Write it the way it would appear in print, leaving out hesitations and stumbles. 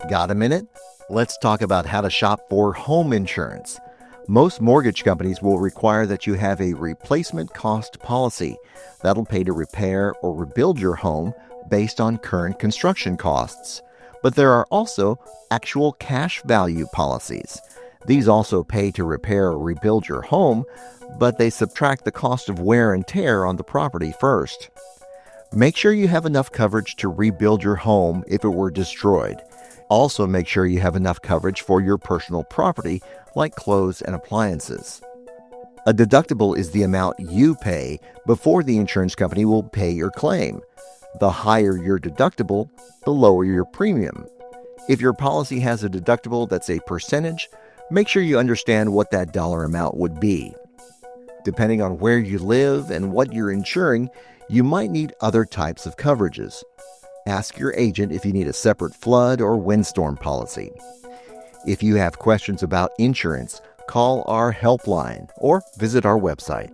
Got a minute? Let's talk about how to shop for home insurance. Most mortgage companies will require that you have a replacement cost policy that'll pay to repair or rebuild your home based on current construction costs. But there are also actual cash value policies. These also pay to repair or rebuild your home, but they subtract the cost of wear and tear on the property first. Make sure you have enough coverage to rebuild your home if it were destroyed. Also, make sure you have enough coverage for your personal property, like clothes and appliances. A deductible is the amount you pay before the insurance company will pay your claim. The higher your deductible, the lower your premium. If your policy has a deductible that's a percentage, make sure you understand what that dollar amount would be. Depending on where you live and what you're insuring, you might need other types of coverages. Ask your agent if you need a separate flood or windstorm policy. If you have questions about insurance, call our helpline or visit our website.